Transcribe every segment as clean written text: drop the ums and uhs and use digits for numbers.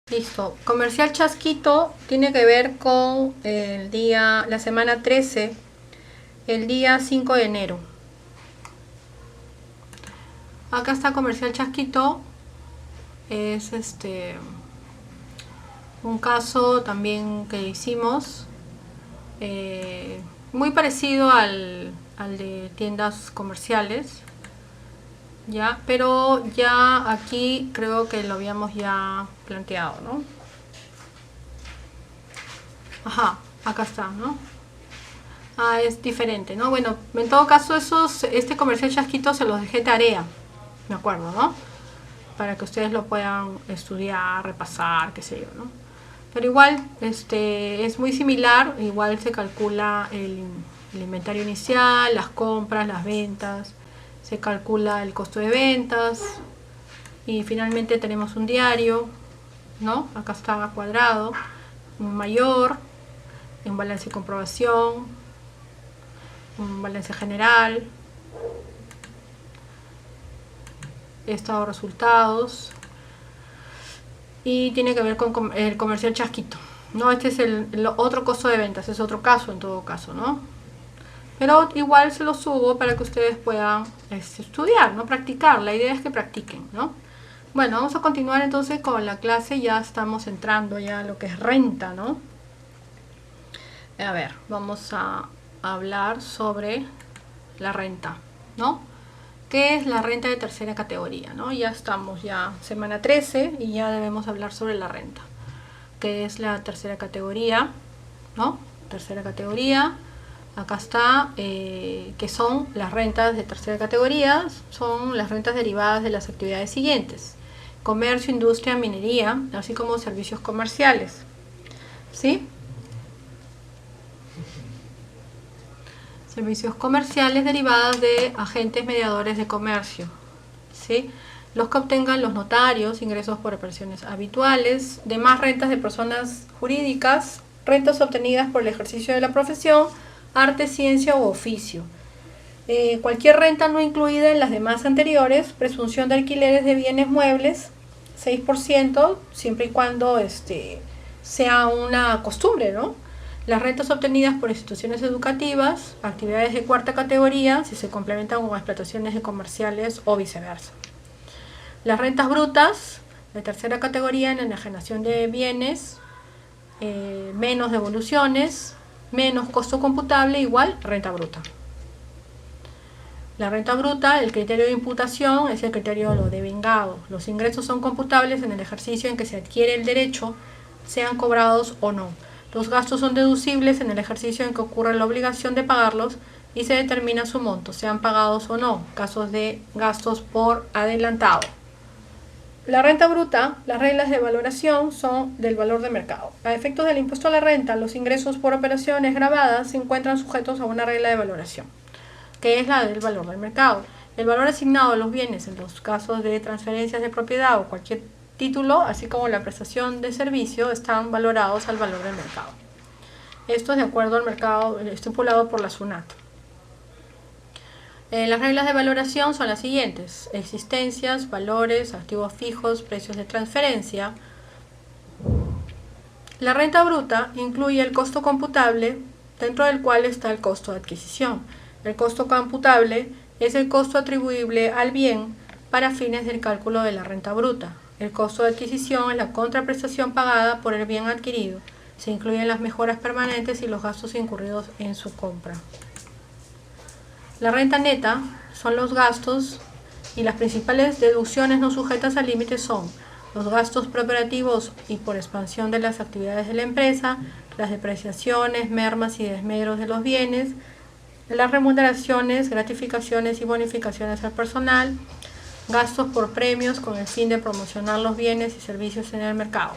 Listo. Comercial chasquito tiene que ver con la semana 13, el día 5 de enero. Acá está comercial chasquito. Es un caso también que hicimos. Muy parecido al de tiendas comerciales. Ya, pero ya aquí creo que lo habíamos ya planteado, ¿no? Ajá, acá está, ¿no? Ah, es diferente, ¿no? Bueno, en todo caso, este comercial chasquito se los dejé tarea, me acuerdo, ¿no? Para que ustedes lo puedan estudiar, repasar, qué sé yo, ¿no? Pero igual, es muy similar, igual se calcula el inventario inicial, las compras, las ventas, se calcula el costo de ventas y finalmente tenemos un diario, ¿no? Acá está cuadrado, un mayor, un balance de comprobación, un balance general, estado de resultados y tiene que ver con el comercial chasquito, ¿no? Este es el otro costo de ventas, es otro caso en todo caso, ¿no? Pero igual se lo subo para que ustedes puedan estudiar, ¿no? Practicar, la idea es que practiquen, ¿no? Bueno, vamos a continuar entonces con la clase, ya estamos entrando ya a lo que es renta, ¿no? A ver, vamos a hablar sobre la renta, ¿no? ¿Qué es la renta de tercera categoría, ¿no? Ya estamos ya semana 13 y ya debemos hablar sobre la renta. ¿Qué es la tercera categoría, ¿no? Tercera categoría, acá está, que son las rentas de tercera categoría, son las rentas derivadas de las actividades siguientes: comercio, industria, minería, así como servicios comerciales, ¿sí? Servicios comerciales derivados de agentes mediadores de comercio, ¿sí? Los que obtengan los notarios, ingresos por operaciones habituales, demás rentas de personas jurídicas, rentas obtenidas por el ejercicio de la profesión, arte, ciencia u oficio. Cualquier renta no incluida en las demás anteriores, presunción de alquileres de bienes muebles, 6%, siempre y cuando sea una costumbre, ¿no? Las rentas obtenidas por instituciones educativas, actividades de cuarta categoría, si se complementan con explotaciones de comerciales o viceversa. Las rentas brutas, de tercera categoría, en la enajenación de bienes, menos devoluciones, menos costo computable, igual renta bruta. La renta bruta, el criterio de imputación es el criterio de lo devengado. Los ingresos son computables en el ejercicio en que se adquiere el derecho, sean cobrados o no. Los gastos son deducibles en el ejercicio en que ocurre la obligación de pagarlos y se determina su monto, sean pagados o no, casos de gastos por adelantado. La renta bruta, las reglas de valoración son del valor de mercado. A efectos del impuesto a la renta, los ingresos por operaciones grabadas se encuentran sujetos a una regla de valoración, que es la del valor del mercado. El valor asignado a los bienes en los casos de transferencias de propiedad o cualquier título, así como la prestación de servicio, están valorados al valor del mercado. Esto es de acuerdo al mercado estipulado por la SUNAT. Las reglas de valoración son las siguientes: existencias, valores, activos fijos, precios de transferencia. La renta bruta incluye el costo computable, dentro del cual está el costo de adquisición. El costo computable es el costo atribuible al bien para fines del cálculo de la renta bruta. El costo de adquisición es la contraprestación pagada por el bien adquirido. Se incluyen las mejoras permanentes y los gastos incurridos en su compra. La renta neta son los gastos y las principales deducciones no sujetas al límite son los gastos preoperativos y por expansión de las actividades de la empresa, las depreciaciones, mermas y desmedros de los bienes, las remuneraciones, gratificaciones y bonificaciones al personal, gastos por premios con el fin de promocionar los bienes y servicios en el mercado.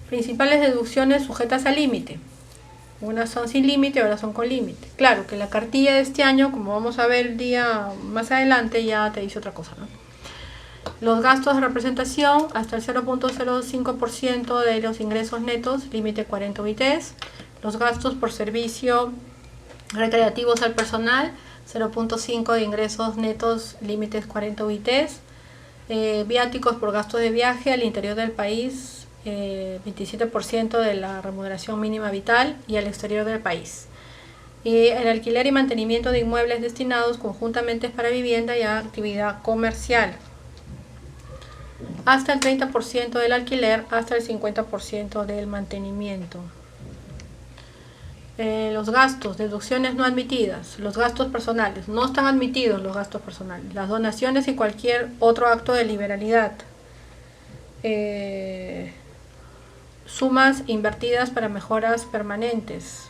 Principales deducciones sujetas al límite. Unas son sin límite, otras son con límite. Claro que la cartilla de este año, como vamos a ver el día más adelante, ya te dice otra cosa, ¿no? Los gastos de representación hasta el 0.05% de los ingresos netos, límite 40 UITs. Los gastos por servicio recreativos al personal, 0.5 de ingresos netos, límites 40 UITs. Viáticos por gastos de viaje al interior del país, 27% de la remuneración mínima vital, y al exterior del país. Y el alquiler y mantenimiento de inmuebles destinados conjuntamente para vivienda y actividad comercial, hasta el 30% del alquiler, hasta el 50% del mantenimiento. Los gastos, deducciones no admitidas, los gastos personales, no están admitidos los gastos personales, las donaciones y cualquier otro acto de liberalidad, sumas invertidas para mejoras permanentes,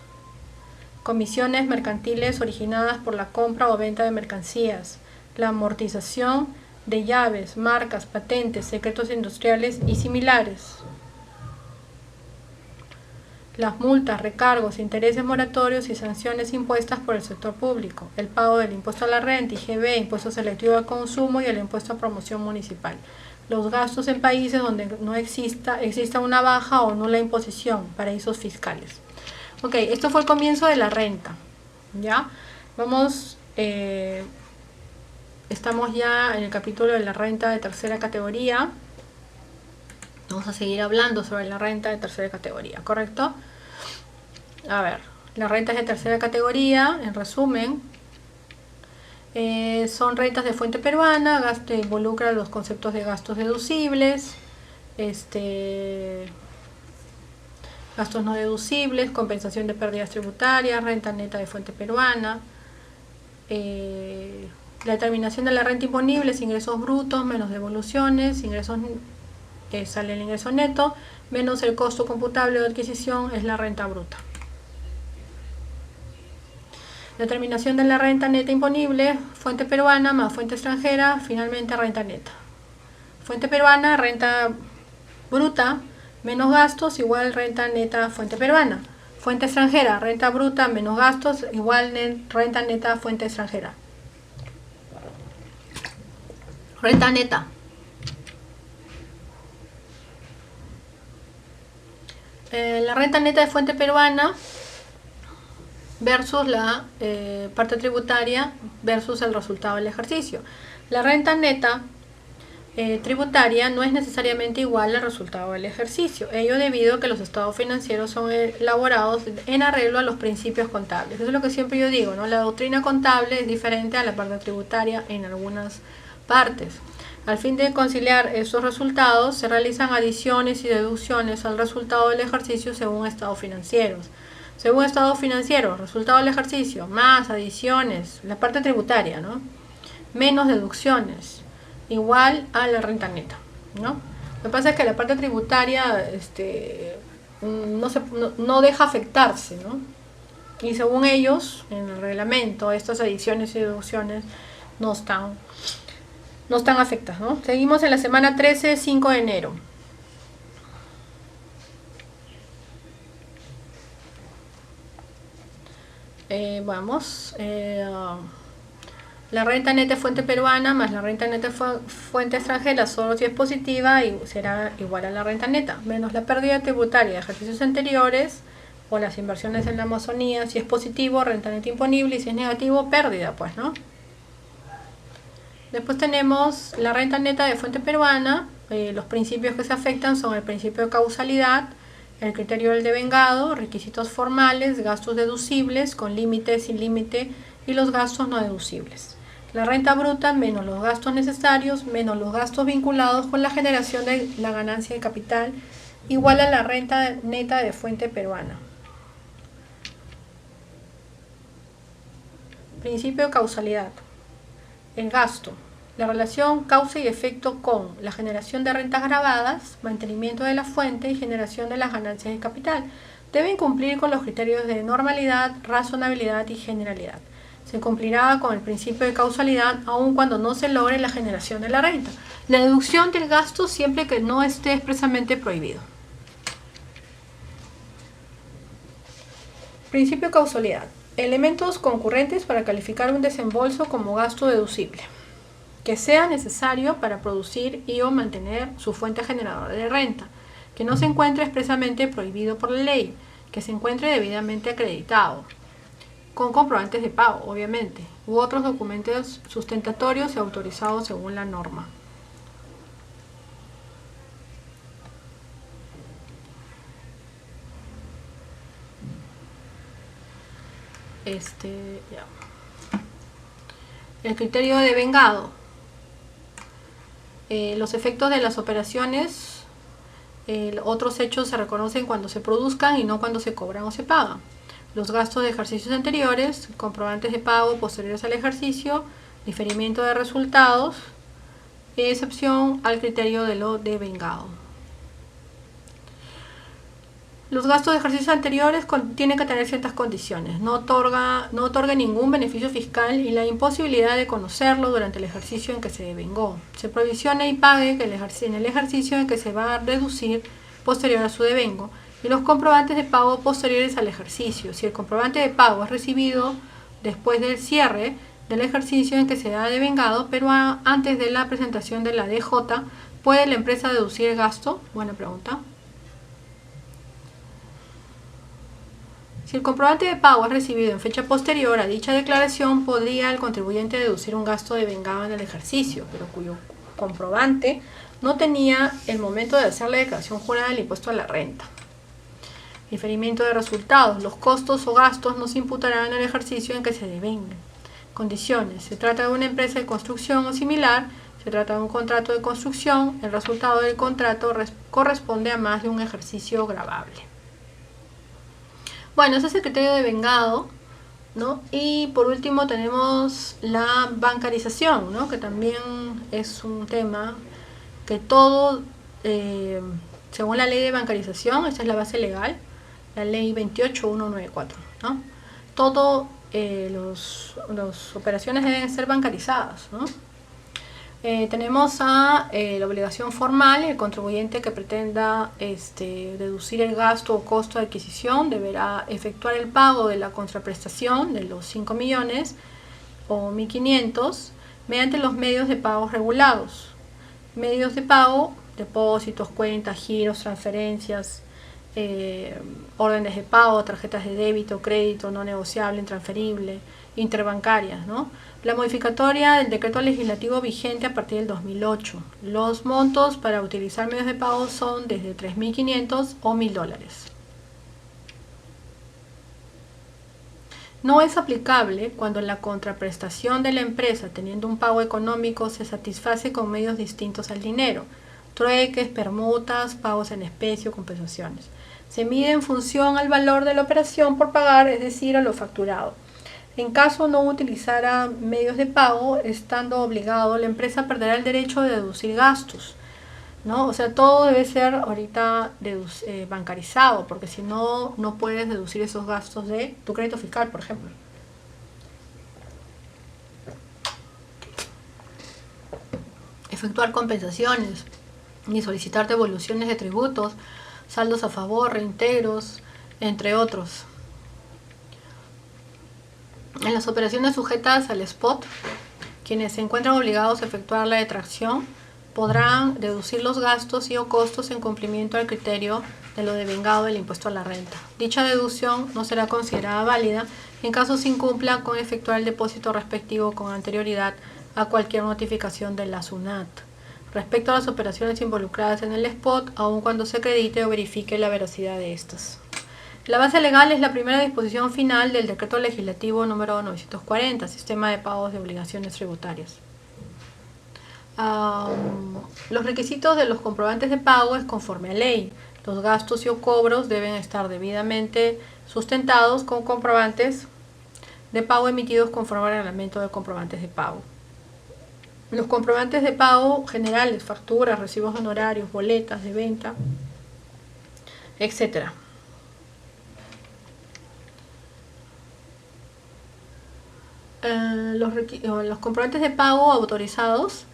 comisiones mercantiles originadas por la compra o venta de mercancías, la amortización de llaves, marcas, patentes, secretos industriales y similares, las multas, recargos, intereses moratorios y sanciones impuestas por el sector público, el pago del impuesto a la renta, IGB, impuesto selectivo al consumo y el impuesto a promoción municipal. Los gastos en países donde no exista una baja o nula imposición, paraísos fiscales. Ok, esto fue el comienzo de la renta. ¿Ya? Vamos, estamos ya en el capítulo de la renta de tercera categoría. Vamos a seguir hablando sobre la renta de tercera categoría, ¿correcto? A ver, las rentas de tercera categoría, en resumen, son rentas de fuente peruana, involucra los conceptos de gastos deducibles, gastos no deducibles, compensación de pérdidas tributarias, renta neta de fuente peruana. La determinación de la renta imponible es ingresos brutos menos devoluciones, ingresos sale el ingreso neto, menos el costo computable de adquisición, es la renta bruta. Determinación de la renta neta imponible, fuente peruana más fuente extranjera, finalmente renta neta. Fuente peruana, renta bruta, menos gastos, igual renta neta fuente peruana. Fuente extranjera, renta bruta menos gastos, igual renta neta fuente extranjera. Renta neta. La renta neta de fuente peruana versus la parte tributaria versus el resultado del ejercicio. La renta neta tributaria no es necesariamente igual al resultado del ejercicio, ello debido a que los estados financieros son elaborados en arreglo a los principios contables. Eso es lo que siempre yo digo, ¿no? La doctrina contable es diferente a la parte tributaria en algunas partes. Al fin de conciliar estos resultados, se realizan adiciones y deducciones al resultado del ejercicio según estados financieros. Según estados financieros, resultado del ejercicio, más adiciones, la parte tributaria, ¿no? Menos deducciones, igual a la renta neta, ¿no? Lo que pasa es que la parte tributaria no deja afectarse, ¿no? Y según ellos, en el reglamento, estas adiciones y deducciones no están afectadas, ¿no? Seguimos en la semana 13, 5 de enero. La renta neta de fuente peruana más la renta neta de fuente extranjera solo si es positiva y será igual a la renta neta, menos la pérdida tributaria de ejercicios anteriores o las inversiones en la Amazonía. Si es positivo, renta neta imponible, y si es negativo, pérdida, pues, ¿no? Después tenemos la renta neta de fuente peruana. Los principios que se afectan son el principio de causalidad, el criterio del devengado, requisitos formales, gastos deducibles con límite, sin límite y los gastos no deducibles. La renta bruta menos los gastos necesarios menos los gastos vinculados con la generación de la ganancia de capital igual a la renta neta de fuente peruana. Principio de causalidad. El gasto. La relación causa y efecto con la generación de rentas gravadas, mantenimiento de la fuente y generación de las ganancias de capital. Deben cumplir con los criterios de normalidad, razonabilidad y generalidad. Se cumplirá con el principio de causalidad aun cuando no se logre la generación de la renta. La deducción del gasto siempre que no esté expresamente prohibido. Principio de causalidad. Elementos concurrentes para calificar un desembolso como gasto deducible. Que sea necesario para producir y o mantener su fuente generadora de renta, que no se encuentre expresamente prohibido por la ley, que se encuentre debidamente acreditado, con comprobantes de pago, obviamente, u otros documentos sustentatorios y autorizados según la norma. Ya. El criterio de vengado. Los efectos de las operaciones, otros hechos se reconocen cuando se produzcan y no cuando se cobran o se pagan. Los gastos de ejercicios anteriores, comprobantes de pago posteriores al ejercicio, diferimiento de resultados, excepción al criterio de lo devengado. Los gastos de ejercicios anteriores tienen que tener ciertas condiciones. No otorga ningún beneficio fiscal y la imposibilidad de conocerlo durante el ejercicio en que se devengó. Se provisiona y pague en el ejercicio en que se va a reducir posterior a su devengo y los comprobantes de pago posteriores al ejercicio. Si el comprobante de pago es recibido después del cierre del ejercicio en que se ha devengado, pero antes de la presentación de la DJ, ¿puede la empresa deducir el gasto? Buena pregunta. Si el comprobante de pago es recibido en fecha posterior a dicha declaración, podría el contribuyente deducir un gasto devengado en el ejercicio, pero cuyo comprobante no tenía el momento de hacer la declaración jurada del impuesto a la renta. Diferimiento de resultados. Los costos o gastos no se imputarán en el ejercicio en que se devengan. Condiciones. Se trata de una empresa de construcción o similar. Se trata de un contrato de construcción. El resultado del contrato corresponde a más de un ejercicio gravable. Bueno, ese es el criterio de vengado, ¿no? Y por último tenemos la bancarización, ¿no? Que también es un tema que todo, según la ley de bancarización, esta es la base legal, la ley 28194, ¿no? Todo, las operaciones deben ser bancarizadas, ¿no? Tenemos la obligación formal. El contribuyente que pretenda deducir el gasto o costo de adquisición deberá efectuar el pago de la contraprestación de los 5 millones o 1.500 mediante los medios de pago regulados. Medios de pago: depósitos, cuentas, giros, transferencias, órdenes de pago, tarjetas de débito, crédito, no negociable, intransferible, interbancarias, ¿no? La modificatoria del decreto legislativo vigente a partir del 2008. Los montos para utilizar medios de pago son desde 3.500 o $1.000. No es aplicable cuando la contraprestación de la empresa, teniendo un pago económico, se satisface con medios distintos al dinero: trueques, permutas, pagos en especie o compensaciones. Se mide en función al valor de la operación por pagar, es decir, a lo facturado. En caso no utilizara medios de pago, estando obligado, la empresa perderá el derecho de deducir gastos, ¿no? O sea, todo debe ser ahorita bancarizado, porque si no, no puedes deducir esos gastos de tu crédito fiscal, por ejemplo. Efectuar compensaciones ni solicitar devoluciones de tributos, saldos a favor, reintegros, entre otros. En las operaciones sujetas al spot, quienes se encuentran obligados a efectuar la detracción podrán deducir los gastos y o costos en cumplimiento al criterio de lo devengado del impuesto a la renta. Dicha deducción no será considerada válida en caso se incumpla con efectuar el depósito respectivo con anterioridad a cualquier notificación de la SUNAT. Respecto a las operaciones involucradas en el spot, aun cuando se acredite o verifique la veracidad de estas. La base legal es la primera disposición final del decreto legislativo número 940, Sistema de Pagos de Obligaciones Tributarias. Los requisitos de los comprobantes de pago es conforme a ley. Los gastos y o cobros deben estar debidamente sustentados con comprobantes de pago emitidos conforme al reglamento de comprobantes de pago. Los comprobantes de pago generales, facturas, recibos honorarios, boletas de venta, etc. Los comprobantes de pago autorizados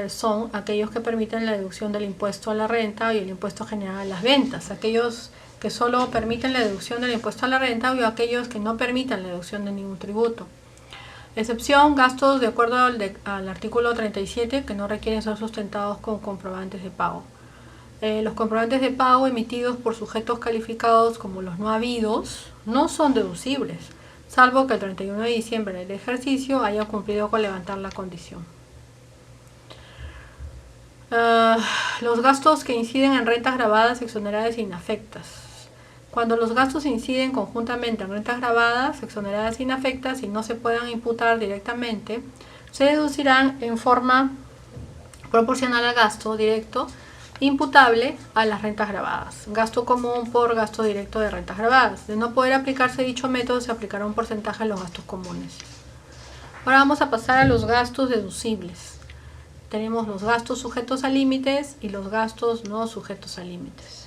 son aquellos que permiten la deducción del impuesto a la renta y el impuesto general a las ventas, aquellos que solo permiten la deducción del impuesto a la renta o aquellos que no permitan la deducción de ningún tributo. Excepción: gastos de acuerdo al artículo 37 que no requieren ser sustentados con comprobantes de pago. Los comprobantes de pago emitidos por sujetos calificados como los no habidos no son deducibles, salvo que el 31 de diciembre del ejercicio haya cumplido con levantar la condición. Los gastos que inciden en rentas gravadas, exoneradas e inafectas. Cuando los gastos inciden conjuntamente en rentas gravadas, exoneradas e inafectas y no se puedan imputar directamente, se deducirán en forma proporcional al gasto directo imputable a las rentas gravadas. Gasto común por gasto directo de rentas gravadas. De no poder aplicarse dicho método, se aplicará un porcentaje a los gastos comunes. Ahora vamos a pasar a los gastos deducibles. Tenemos los gastos sujetos a límites y los gastos no sujetos a límites.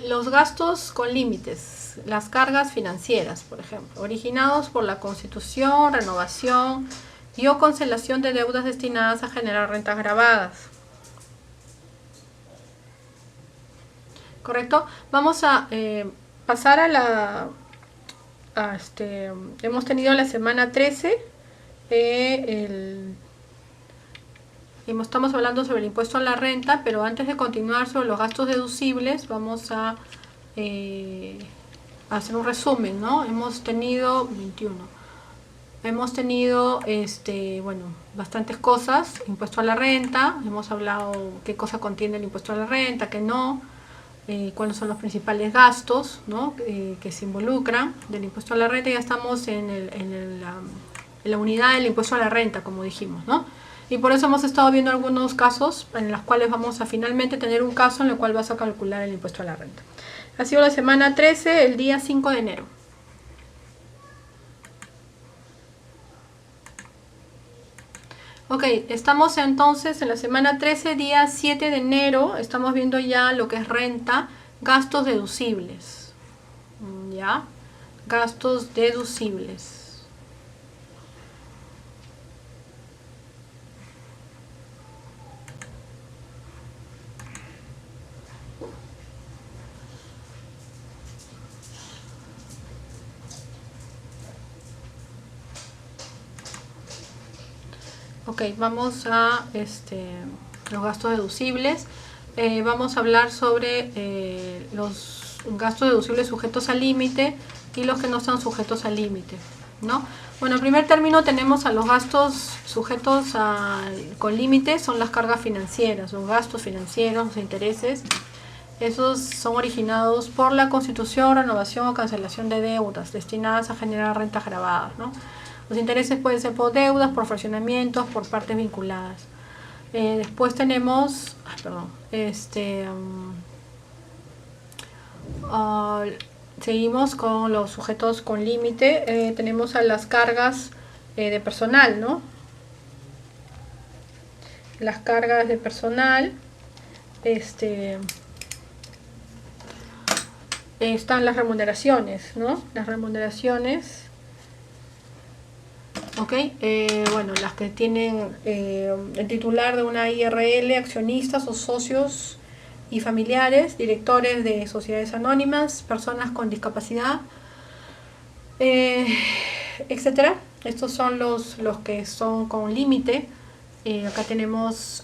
Los gastos con límites, las cargas financieras, por ejemplo, originados por la constitución, renovación y o cancelación de deudas destinadas a generar rentas gravadas. ¿Correcto? Vamos a pasar a hemos tenido la semana 13, estamos hablando sobre el impuesto a la renta, pero antes de continuar sobre los gastos deducibles, vamos a hacer un resumen, ¿no? Hemos tenido 21. Hemos tenido bueno, bastantes cosas. Impuesto a la renta, hemos hablado qué cosa contiene el impuesto a la renta, qué no, cuáles son los principales gastos, ¿no? Que se involucran del impuesto a la renta. Ya estamos en la unidad del impuesto a la renta, como dijimos, ¿no? Y por eso hemos estado viendo algunos casos en los cuales vamos a finalmente tener un caso en el cual vas a calcular el impuesto a la renta. Ha sido la semana 13, el día 5 de enero. Ok, estamos entonces en la semana 13, día 7 de enero. Estamos viendo ya lo que es renta, gastos deducibles. ¿Ya? Gastos deducibles. Ok, vamos a los gastos deducibles. Vamos a hablar sobre los gastos deducibles sujetos al límite y los que no están sujetos al límite, ¿no? Bueno, en primer término tenemos a los gastos sujetos con límite, son las cargas financieras, los gastos financieros, los intereses. Esos son originados por la constitución, renovación o cancelación de deudas destinadas a generar rentas gravadas, ¿no? Los intereses pueden ser por deudas, por fraccionamientos, por partes vinculadas. Después tenemos, seguimos con los sujetos con límite. Tenemos a las cargas de personal, ¿no? Las cargas de personal, están las remuneraciones, ¿no? Las remuneraciones. Ok, bueno, las que tienen el titular de una IRL, accionistas o socios y familiares, directores de sociedades anónimas, personas con discapacidad, etcétera. Estos son los que son con límite. Acá tenemos,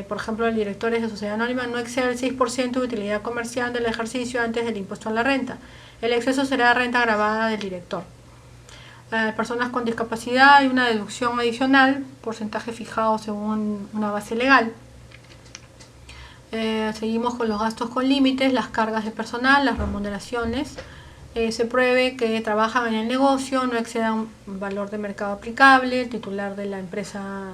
por ejemplo, el director de sociedad anónima no excede el 6% de utilidad comercial del ejercicio antes del impuesto a la renta. El exceso será renta gravada del director. Personas con discapacidad hay una deducción adicional, porcentaje fijado según una base legal. Seguimos con los gastos con límites, las cargas de personal, las remuneraciones. Se pruebe que trabajan en el negocio, no exceda un valor de mercado aplicable, el titular de la empresa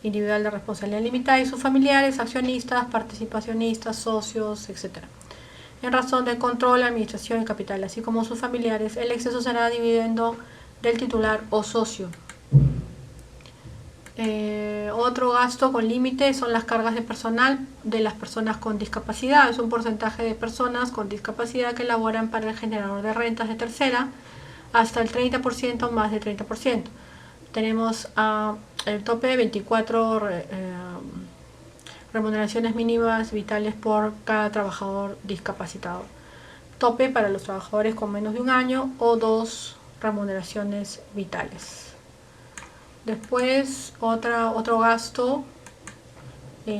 individual de responsabilidad limitada y sus familiares, accionistas, participacionistas, socios, etc. En razón del control, administración y capital, así como sus familiares, el exceso será dividendo del titular o socio. Otro gasto con límite son las cargas de personal de las personas con discapacidad. Es un porcentaje de personas con discapacidad que laboran para el generador de rentas de tercera hasta el 30% o más del 30%. Tenemos el tope de 24 remuneraciones mínimas vitales por cada trabajador discapacitado. Tope para los trabajadores con menos de un año o 2 remuneraciones vitales. Después otro gasto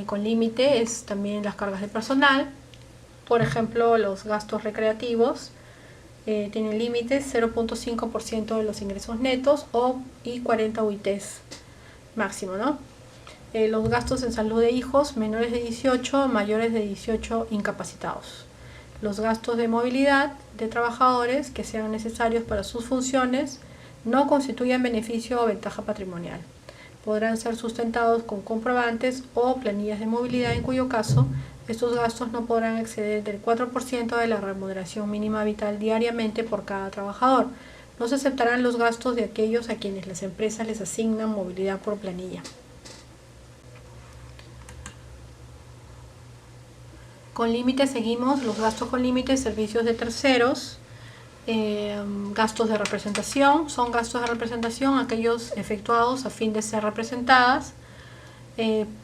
con límite es también las cargas de personal. Por ejemplo, los gastos recreativos tienen límites 0.5% de los ingresos netos y 40 UITs máximo, ¿no? Los gastos en salud de hijos menores de 18, mayores de 18 incapacitados. Los gastos de movilidad de trabajadores que sean necesarios para sus funciones no constituyen beneficio o ventaja patrimonial. Podrán ser sustentados con comprobantes o planillas de movilidad, en cuyo caso estos gastos no podrán exceder del 4% de la remuneración mínima vital diariamente por cada trabajador. No se aceptarán los gastos de aquellos a quienes las empresas les asignan movilidad por planilla. Con límite seguimos los gastos con límite, servicios de terceros, gastos de representación. Son gastos de representación aquellos efectuados a fin de ser representadas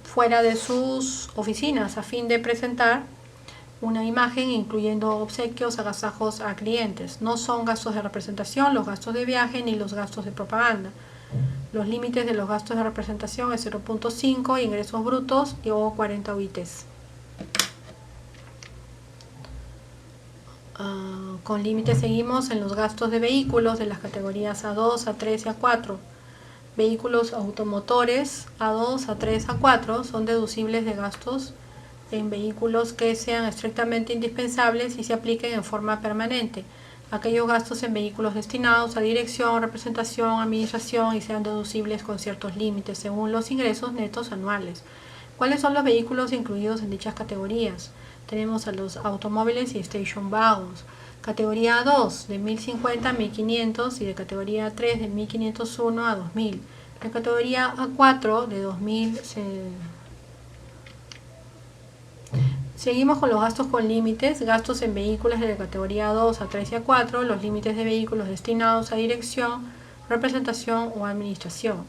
fuera de sus oficinas, a fin de presentar una imagen incluyendo obsequios, agasajos a clientes. No son gastos de representación los gastos de viaje ni los gastos de propaganda. Los límites de los gastos de representación es 0.5 ingresos brutos o 40 UITs. Con límite seguimos en los gastos de vehículos de las categorías A2, A3 y A4. Vehículos automotores A2, A3, A4 son deducibles de gastos en vehículos que sean estrictamente indispensables y se apliquen en forma permanente. Aquellos gastos en vehículos destinados a dirección, representación, administración y sean deducibles con ciertos límites según los ingresos netos anuales. ¿Cuáles son los vehículos incluidos en dichas categorías? Tenemos a los automóviles y station wagons. Categoría 2 de 1050 a 1500 y de categoría 3 de 1501 a 2000. La categoría A4 de 2000. Seguimos con los gastos con límites. Gastos en vehículos de la categoría 2 a 3 y A4. Los límites de vehículos destinados a dirección, representación o administración.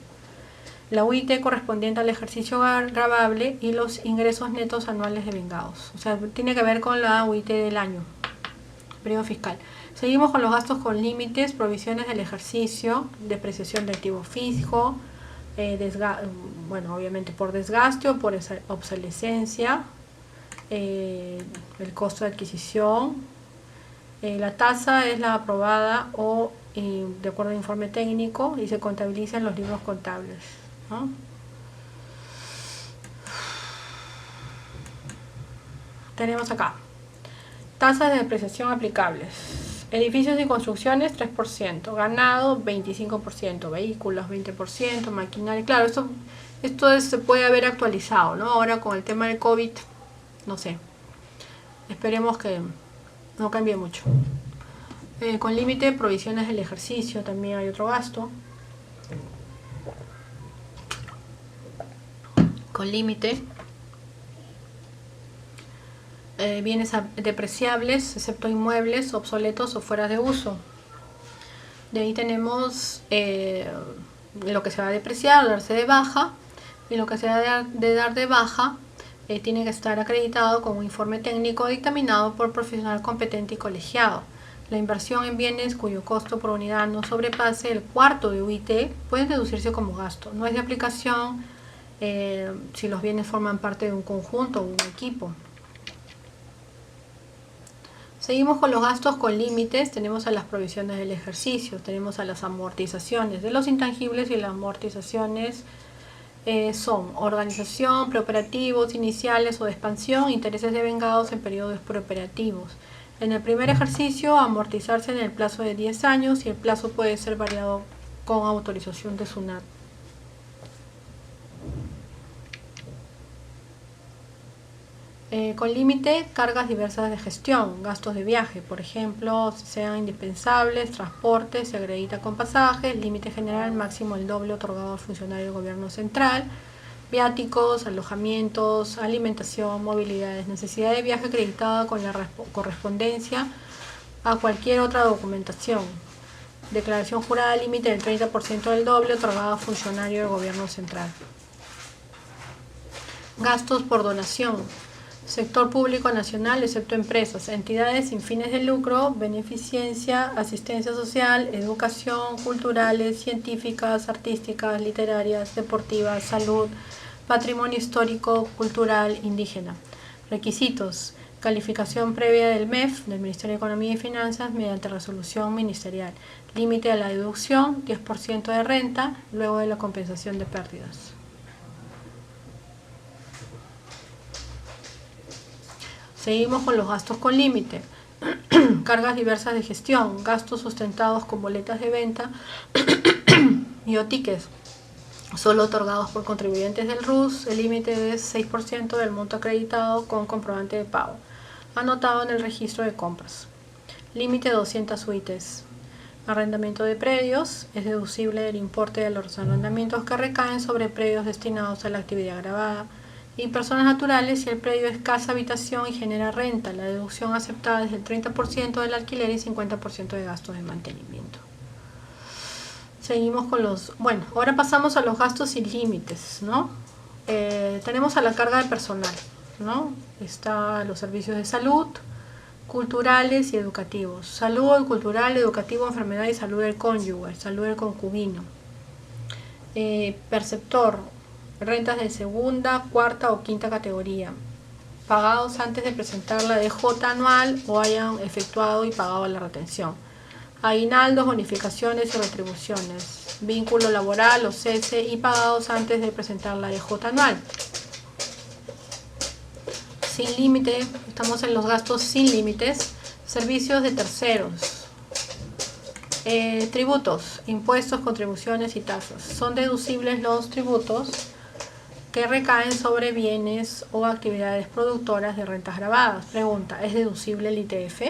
La UIT correspondiente al ejercicio gravable y los ingresos netos anuales devengados. O sea, tiene que ver con la UIT del año, periodo fiscal. Seguimos con los gastos con límites, provisiones del ejercicio, depreciación de activo fijo, bueno, obviamente por desgaste o por obsolescencia, el costo de adquisición. La tasa es la aprobada o de acuerdo al informe técnico y se contabiliza en los libros contables, ¿no? Tenemos acá tasas de depreciación aplicables: edificios y construcciones 3%, ganado 25%, vehículos 20%, maquinaria. Claro, esto se puede haber actualizado, ¿no? Ahora con el tema del COVID, no sé, esperemos que no cambie mucho. Con límite, provisiones del ejercicio, también hay otro gasto. Con límite, bienes depreciables, excepto inmuebles obsoletos o fuera de uso. De ahí tenemos lo que se va a depreciar, darse de baja, y lo que se va de dar de baja tiene que estar acreditado con un informe técnico dictaminado por profesional competente y colegiado. La inversión en bienes cuyo costo por unidad no sobrepase el cuarto de UIT puede deducirse como gasto. No es de aplicación si los bienes forman parte de un conjunto o un equipo. Seguimos con los gastos con límites. Tenemos a las provisiones del ejercicio, tenemos a las amortizaciones de los intangibles, y las amortizaciones son organización, preoperativos iniciales o de expansión, intereses devengados en periodos preoperativos. En el primer ejercicio, amortizarse en el plazo de 10 años y el plazo puede ser variado con autorización de SUNAT. Con límite, cargas diversas de gestión, gastos de viaje, por ejemplo, sean indispensables, transporte, se acredita con pasajes, límite general máximo el doble otorgado al funcionario del gobierno central, viáticos, alojamientos, alimentación, movilidades, necesidad de viaje acreditada con la correspondencia a cualquier otra documentación, declaración jurada límite del 30% del doble otorgado al funcionario del gobierno central. Gastos por donación. Sector público nacional, excepto empresas, entidades sin fines de lucro, beneficencia, asistencia social, educación, culturales, científicas, artísticas, literarias, deportivas, salud, patrimonio histórico, cultural, indígena. Requisitos: calificación previa del MEF, del Ministerio de Economía y Finanzas, mediante resolución ministerial. Límite a la deducción, 10% de renta, luego de la compensación de pérdidas. Seguimos con los gastos con límite. Cargas diversas de gestión, gastos sustentados con boletas de venta y o tickets, solo otorgados por contribuyentes del RUS. El límite es 6% del monto acreditado con comprobante de pago, anotado en el registro de compras. Límite 200 UITs. Arrendamiento de predios, es deducible del importe de los arrendamientos que recaen sobre predios destinados a la actividad grabada. Y personas naturales, si el predio es casa habitación y genera renta, la deducción aceptada es del 30% del alquiler y 50% de gastos de mantenimiento. Seguimos con los... Bueno, ahora pasamos a los gastos sin límites, ¿no? Tenemos a la carga de personal, ¿no? Está los servicios de salud, culturales y educativos. Salud, cultural, educativo, enfermedad y salud del cónyuge, salud del concubino. Perceptor, rentas de segunda, cuarta o quinta categoría, pagados antes de presentar la DJ anual o hayan efectuado y pagado la retención. Aguinaldos, bonificaciones y retribuciones, vínculo laboral o cese y pagados antes de presentar la DJ anual. Sin límite, estamos en los gastos sin límites. Servicios de terceros. Tributos, impuestos, contribuciones y tasas. Son deducibles los tributos que recaen sobre bienes o actividades productoras de rentas grabadas. Pregunta, ¿es deducible el ITF?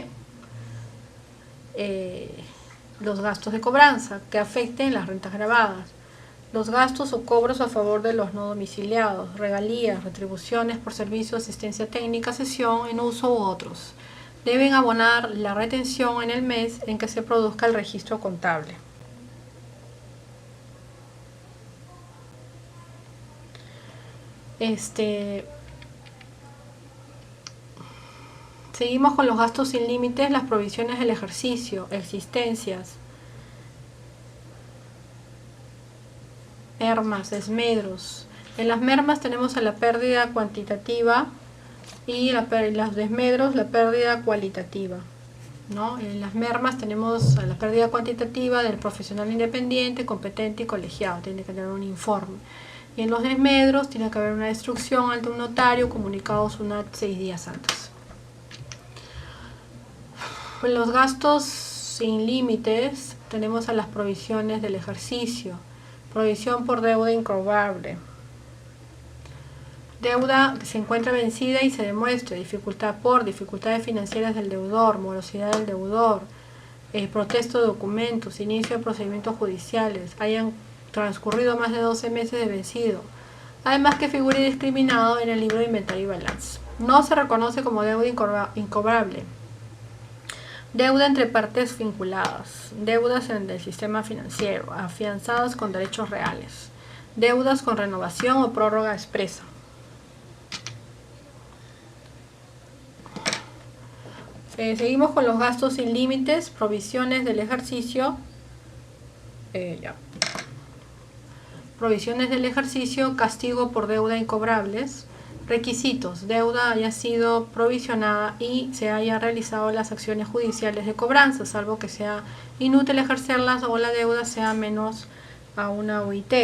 Los gastos de cobranza que afecten las rentas grabadas. Los gastos o cobros a favor de los no domiciliados, regalías, retribuciones por servicio de asistencia técnica, sesión en uso u otros. Deben abonar la retención en el mes en que se produzca el registro contable. Seguimos con los gastos sin límites, las provisiones del ejercicio, existencias, mermas, desmedros. En las mermas tenemos a la pérdida cuantitativa y las desmedros la pérdida cualitativa, ¿no? En las mermas tenemos a la pérdida cuantitativa del profesional independiente, competente y colegiado, tiene que tener un informe. Y en los desmedros tiene que haber una instrucción ante un notario, comunicados SUNAT 6 días antes. En los gastos sin límites tenemos a las provisiones del ejercicio. Provisión por deuda incobrable. Deuda que se encuentra vencida y se demuestre. Dificultades financieras del deudor, morosidad del deudor, protesto de documentos, inicio de procedimientos judiciales, hayan transcurrido más de 12 meses de vencido. Además que figure discriminado en el libro de inventario y balance. No se reconoce como deuda incobrable. Deuda entre partes vinculadas, deudas en el sistema financiero, afianzadas con derechos reales, deudas con renovación o prórroga expresa. Seguimos con los gastos sin límites, provisiones del ejercicio. Provisiones del ejercicio, castigo por deuda incobrables. Requisitos, deuda haya sido provisionada y se hayan realizado las acciones judiciales de cobranza, salvo que sea inútil ejercerlas o la deuda sea menos a una UIT,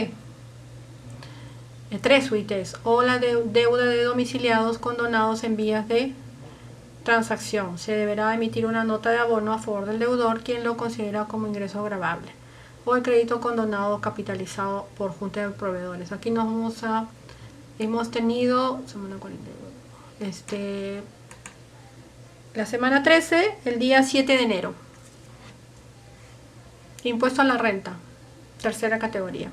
3 UITs, o la deuda de domiciliados condonados en vías de transacción. Se deberá emitir una nota de abono a favor del deudor, quien lo considera como ingreso gravable, o el crédito condonado capitalizado por junta de proveedores. Aquí nos vamos a... Hemos tenido la semana 13, el día 7 de enero. Impuesto a la renta, tercera categoría.